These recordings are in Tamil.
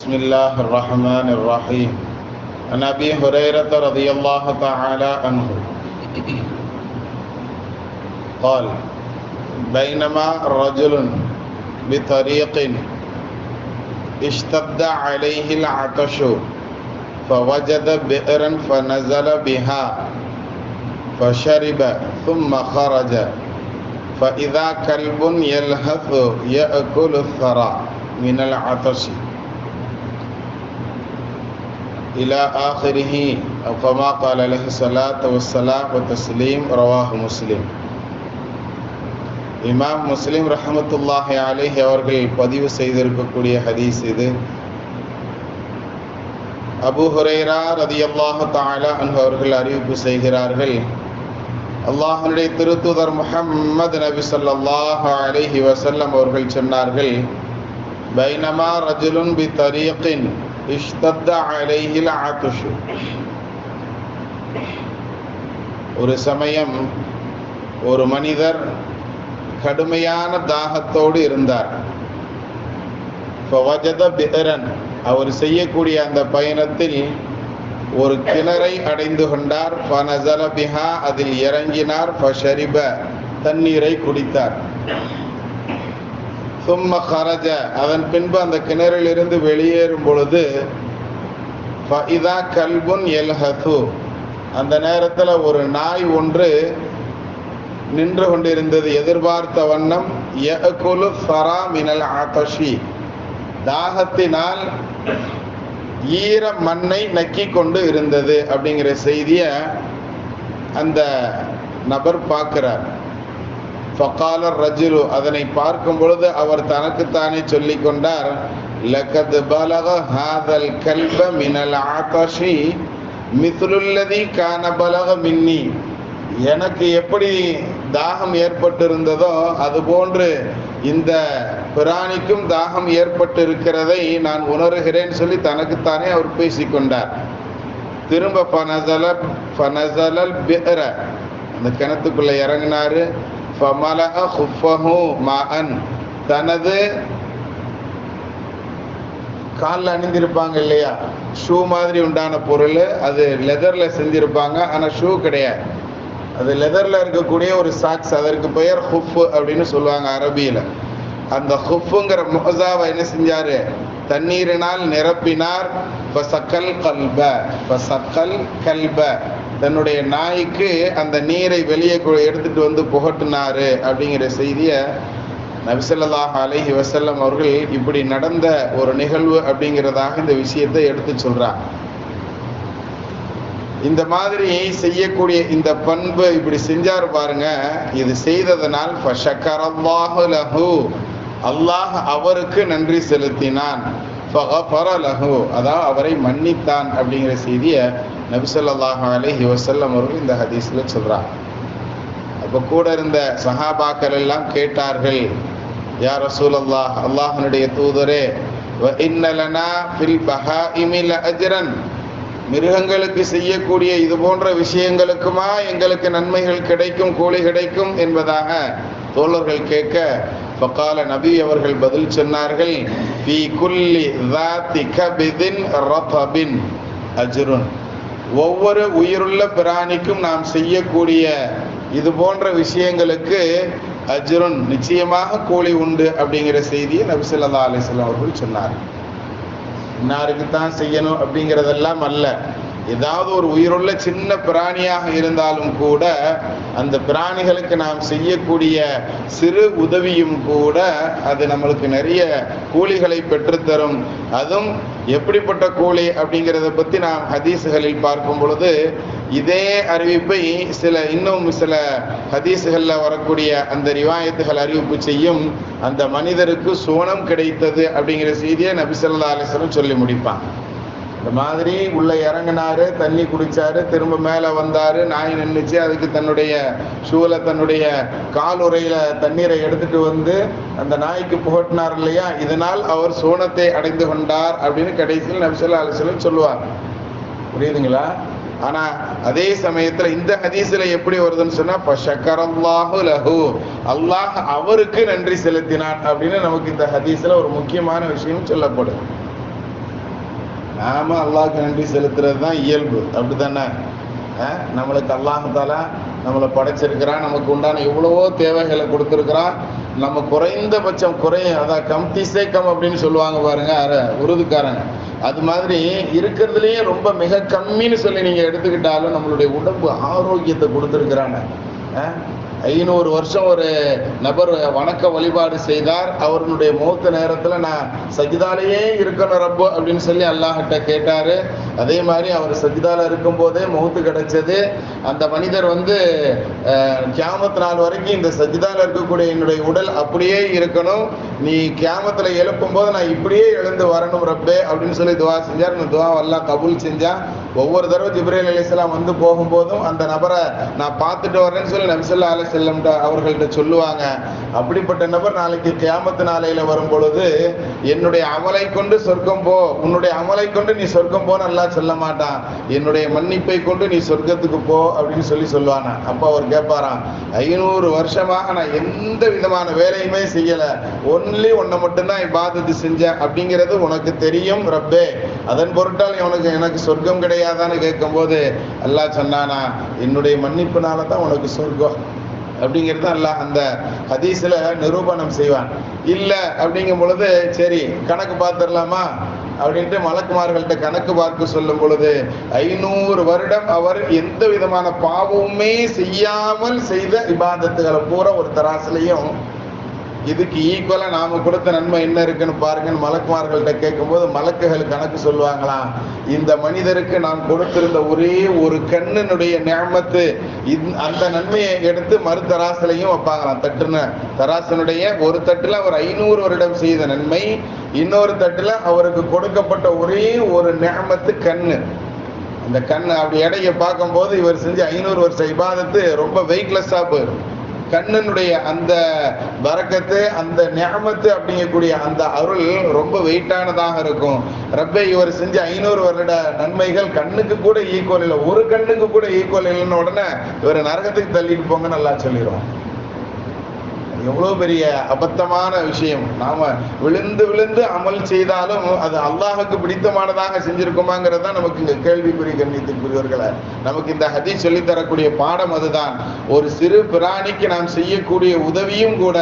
بسم الله الرحمن الرحيم. عن أبي هريرة رضي الله تعالى عنه قال: بينما رجل بطريق اشتد عليه العطش فوجد بئرا فنزل بها فشرب ثم خرج فإذا كلب يلهث يأكل الثرى من العطش إلى آخره أو كما قال عليه الصلاة والسلام والتسليم. رواه முஸ்லிம். இமாம் முஸ்லிம் ரஹ்மத்துல்லாஹி அலைஹி அவர்கள் பதிவு செய்திருக்கக்கூடிய ஹதீஸ் இது. அபூ ஹுரைரா ரலியல்லாஹு தஆலா அன்ஹு அவர்கள் அறிவிப்பு செய்கிறார்கள், அல்லாஹ்வுடைய திருத்தூதர் முஹம்மது நபி ஸல்லல்லாஹு அலைஹி வஸல்லம் அவர்கள் சொன்னார்கள், பைனமா ரஜுலுன் பி தரீகின் இஷ்தத்த அலைஹில் ஆதுஷ். ஒரு சமயம் ஒரு மனிதர் கடுமையான தாகத்தோடு இருந்தார். ஃபவஜத பிஅரன், அவர் செய்யக்கூடிய அந்த பயணத்தில் ஒரு கிணறை அடைந்து கொண்டார். ஃபனஸல பிஹா, அதில் இறங்கினார். ஃபஷரிப, தண்ணீரை குடித்தார். சும்ம ஹரஜ, அதன் பின்பு அந்த கிணறில் இருந்து வெளியேறும் பொழுது ஃபஇதா கல்புன் யல்ஹது, அந்த நேரத்தில் ஒரு நாய் ஒன்று நின்று கொண்டிருந்தது, எதிர்பார்த்த வண்ணம். யஅகுலு ஸரா மினல் ஆதஷி, தாகத்தினால் ஈர மண்ணை நக்கி கொண்டு இருந்தது அப்படிங்கிற செய்தியை அந்த நபர் பார்க்கிறார். ஃபகால ரஜுலு, அதனை பார்க்கும் பொழுது அவர் தனக்குத்தானே சொல்லிக் கொண்டார், லகத் பலக ஹாதல் கல்ப மினல் ஆதஷி மித்லுல்லதி கான பலக மின்னி, எனக்கு எப்படி தாகம் ஏற்பட்டிருந்ததோ அதுபோன்று இந்த பிராணிக்கும் தாகம் ஏற்பட்டு இருக்கிறதை நான் உணர்கிறேன் சொல்லி தனக்குத்தானே அவர் பேசிக்கொண்டார். திரும்ப ஃபனஸலல் பிஅர, அந்த கிணத்துக்குள்ள இறங்கினாரு. ஃபமலஅ குஃபஹு மாஅன், தனது காலில் அணிந்திருப்பாங்க இல்லையா, ஷூ மாதிரி உண்டான பொருள், அது லெதரில் செஞ்சிருப்பாங்க, ஆனால் ஷூ கிடையாது, அது லெதரில் இருக்கக்கூடிய ஒரு சாக்ஸ், அதற்கு பெயர் ஹுஃப் அப்படின்னு சொல்லுவாங்க அரபியில். அந்த ஹுஃபுங்கிற முஹஸாவை என்ன செஞ்சார், தண்ணீரினால் நிரப்பினார். ஃபசக்கல் கல்ப, ஃபசக்கல் கல்ப, தன்னுடைய நாய்க்கு அந்த நீரை வெளியே எடுத்துட்டு வந்து புகட்டினாரு அப்படிங்கிற செய்தியை நபி ஸல்லல்லாஹு அலைஹி வஸல்லம் அவர்கள் இப்படி நடந்த ஒரு நிகழ்வு அப்படிங்கிறதாக இந்த விஷயத்தை எடுத்து சொல்றாங்க. இந்த மாதிரி செய்யக்கூடிய இந்த பண்பு இப்படி செஞ்சார் பாருங்க, இது செய்ததனால் ஃபஷக்கரல்லாஹு லஹு, அல்லாஹ் அவருக்கு நன்றி செலுத்தினான். ஃபகஃபர லஹு, அதாவது அவரை மன்னித்தான் அப்படிங்கிற செய்தியை நபி ஸல்லல்லாஹு அலைஹி வஸல்லம் அவர்கள் இந்த ஹதீஸ்ல சொல்றாங்க. அப்போ கூட இருந்த சஹாபாக்கள் எல்லாம் கேட்டார்கள், யா ரசூலல்லாஹ், அல்லாஹ்வுடைய தூதரே, வ இன்ன லனா ஃபில் பஹாயிமி லஅஜ்ரன், மிருகங்களுக்கு செய்யக்கூடிய இது போன்ற விஷயங்களுக்குமா எங்களுக்கு நன்மைகள் கிடைக்கும், கூலி கிடைக்கும் என்பதாக தோழர்கள் கேட்க, ஃபகால, நபி அவர்கள் பதில் சொன்னார்கள், ஃபீ குல்லி ذات كبد رطب அஜ்ருன், ஒவ்வொரு உயிருள்ள பிராணிக்கும் நாம் செய்யக்கூடிய இது போன்ற விஷயங்களுக்கு அஜ்ருன், நிச்சயமாக கூலி உண்டு அப்படிங்கிற செய்தியை நபி ஸல்லல்லாஹு அலைஹி வஸல்லம் அவர்கள் சொன்னார். இன்னாருக்கு தான் செய்யணும் அப்படிங்கிறதெல்லாம் அல்ல, ஏதாவது ஒரு உயிருள்ள சின்ன பிராணியாக இருந்தாலும் கூட அந்த பிராணிகளுக்கு நாம் செய்யக்கூடிய சிறு உதவியும் கூட அது நம்மளுக்கு நிறைய கூலிகளை பெற்றுத்தரும். அதுவும் எப்படிப்பட்ட கூலி அப்படிங்கிறத பற்றி நாம் ஹதீஸுகளில் பார்க்கும் பொழுது இதே அறிவிப்பை இன்னும் சில ஹதீஸுகளில் வரக்கூடிய அந்த ரிவாயத்துகள் அறிவிப்பு செய்யும், அந்த மனிதருக்கு சோனம் கிடைத்தது அப்படிங்கிற செய்தியை நபி ஸல்லல்லாஹு அலைஹி வஸல்லம் சொல்லி முடிப்பான். இந்த மாதிரி உள்ள இறங்கினாரு, தண்ணி குடிச்சாரு, திரும்ப மேலே வந்தாரு, நாய் நின்றுச்சு, அதுக்கு தன்னுடைய ஷூல தன்னுடைய காலுறையில தண்ணீரை எடுத்துட்டு வந்து அந்த நாய்க்கு புகட்டினார் இல்லையா, இதனால் அவர் சோனத்தை அடைந்து கொண்டார் அப்படின்னு கடைசியில் நபி ஸல்லல்லாஹு அலைஹி வஸல்லம் சொல்லுவார். புரியுதுங்களா? ஆனா அதே சமயத்துல இந்த ஹதீஸ்ல எப்படி வருதுன்னு சொன்னா, ஃபஷக்கரல்லாஹு லஹு, அல்லாஹ் அவருக்கு நன்றி செலுத்தினான் அப்படின்னு நமக்கு இந்த ஹதீஸ்ல ஒரு முக்கியமான விஷயம் சொல்லப்படுது. நாம அல்லாஹ்க்கு நன்றி செலுத்துறது தான் இயல்பு, அப்படித்தானே? நம்மளுக்கு அல்லாஹ்தாலா நம்மளை படைச்சிருக்கிறான், நமக்கு உண்டான எவ்வளவோ தேவைகளை கொடுத்துருக்கிறான். நம்ம குறைந்தபட்சம் அதான் கம்திசேக்கம் அப்படின்னு சொல்லுவாங்க பாருங்க உருதுக்காரங்க. அது மாதிரி இருக்கிறதுலயே ரொம்ப மிக கம்மின்னு சொல்லி நீங்க எடுத்துக்கிட்டாலும் நம்மளுடைய உடம்பு ஆரோக்கியத்தை கொடுத்துருக்கிறாங்க. 500 வருஷம் ஒரு நபர் வணக்க வழிபாடு செய்தார். அவருடைய மௌத்த நேரத்தில் நான் சஜிதாலேயே இருக்கணும் ரப்பு அப்படின்னு சொல்லி அல்லாஹ்கிட்ட கேட்டாரு. அதே மாதிரி அவர் சஜிதால இருக்கும் போதே மௌத்து கிடைச்சது. அந்த மனிதர் கியாமத் நாள் வரைக்கும் இந்த சஜிதால இருக்கக்கூடிய என்னுடைய உடல் அப்படியே இருக்கணும், நீ கியாமத்துல எழுப்பும் போது நான் இப்படியே எழுந்து வரணும் ரப்பே அப்படின்னு சொல்லி துவா செஞ்சார். அந்த துவா அல்லாஹ் கபூல் செஞ்சான். ஒவ்வொரு தடவை ஜிப்ரீல் அலைஹிஸ்ஸலாம் போகும்போதும் அந்த நபரை நான் பார்த்துட்டு வரேன்னு சொல்லி நபி ஸல்லல்லாஹு அலைஹி வஸல்லம் அவர்கள்ட்ட சொல்லுவாங்க. அப்படிப்பட்ட நபர் நாளைக்கு கியாமத் நாளையில வரும் பொழுது என்னுடைய அமலை கொண்டு சொர்க்கம் போ, உன்னுடைய அமலை கொண்டு நீ சொர்க்கம் போன்னு அல்லாஹ் சொல்ல மாட்டான், என்னுடைய மன்னிப்பை கொண்டு நீ சொர்க்கத்துக்கு போ அப்படின்னு சொல்லி சொல்லுவானா. அப்ப அவர் கேட்பாராம், 500 வருஷமாக நான் எந்த விதமான வேலையுமே செய்யல, ஒன்லி உன்னை மட்டும்தான் இபாதத்து செஞ்சேன் அப்படிங்கிறது உனக்கு தெரியும் ரப்பே, அதன் பொருட்டால் எனக்கு சொர்க்கம் கிடையாதான்னு கேட்கும் போது அல்லாஹ் சொன்னானா, என்னுடைய மன்னிப்புனால தான் உனக்கு சொர்க்கம் அப்படிங்கிறது அல்லாஹ் அந்த ஹதீஸ்ல நிரூபணம் செய்வான். இல்ல அப்படிங்கும் பொழுது சரி கணக்கு பார்த்துடலாமா அப்படின்ட்டு மலக்குமார்கள்ட்ட கணக்கு பார்க்க சொல்லும் பொழுது 500 வருடம் அவர் எந்த விதமான பாவமுமே செய்யாமல் செய்த இபாதத்துகளை பூரா ஒரு தராசுலையும் இதுக்கு ஈக்குவலா நாம கொடுத்த நன்மை என்ன இருக்குன்னு பாருங்கன்னு மலக்குமார்கள்ட்ட கேட்கும்போது மலக்குகள் கணக்கு சொல்லுவாங்களாம், இந்த மனிதருக்கு நாம் கொடுத்திருந்த ஒரே ஒரு கண்ணினுடைய நியமத்து அந்த நன்மையை எடுத்து மறு தராசிலையும் வைப்பாங்களாம். தட்டுன்னு தராசனுடைய ஒரு தட்டுல அவர் 500 வருடம் செய்த நன்மை, இன்னொரு தட்டுல அவருக்கு கொடுக்கப்பட்ட ஒரே ஒரு நியமத்து கண்ணு. அந்த கண்ணு அப்படி எடையை பார்க்கும்போது இவர் செஞ்ச 500 வருஷ இபாதத்து ரொம்ப வெயிட்லெஸ்ஸா போயிடும். கண்ணனுடைய அந்த பரக்கத்து, அந்த நியமத்து அப்படிங்கக்கூடிய அந்த அருள் ரொம்ப வெயிட்டானதாக இருக்கும். ரப்பே இவர் செஞ்ச 500 வருட நன்மைகள் கண்ணுக்கு கூட ஈக்குவல் இல்லை, ஒரு கண்ணுக்கு கூட ஈக்குவல் இல்லைன்னு உடனே இவர் நரகத்துக்கு தள்ளிட்டு போங்கன்னு நல்லா சொல்லிடுவோம். எவ்வளவு பெரிய அபத்தமான விஷயம். நாம விழுந்து விழுந்து அமல் செய்தாலும் அது அல்லாஹுக்கு பிடித்தமானதாக செஞ்சிருக்குமாங்கிறது தான் நமக்கு இங்க கேள்விக்குறி. கண்ணியத்துக்குரியவர்களை, நமக்கு இந்த ஹதீஸ் சொல்லி தரக்கூடிய பாடம் அதுதான். ஒரு சிறு பிராணிக்கு நாம் செய்யக்கூடிய உதவியும் கூட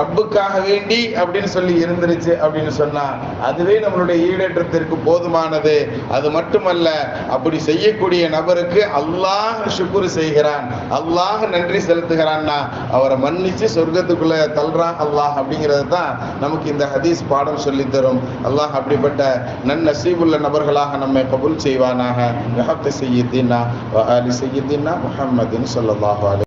ரப்புக்காக வேண்டி அப்படின்னு சொல்லி இருந்துருச்சு அப்படின்னு சொன்னா அதுவே நம்மளுடைய ஈடேற்றத்திற்கு போதுமானது. அது மட்டுமல்ல, அப்படி செய்யக்கூடிய நபருக்கு அல்லாஹ் ஷுக்ர் செய்கிறான், அல்லாஹ் நன்றி செலுத்துகிறான்னா அவரை மன்னிச்சு சொர்க்கத்துக்கு தல்றான் அல்லாஹ் அப்படிங்கிறது தான் நமக்கு இந்த ஹதீஸ் பாடம் சொல்லி தரும். அல்லாஹ் அப்படிப்பட்ட நன்னசீபுள்ள நபர்களாக நம்மை கபூல் செய்வானாக. வஹப்த சய்யிதினா வ ஆலி சய்யிதினா முஹம்மதின் ஸல்லல்லாஹு அலைஹி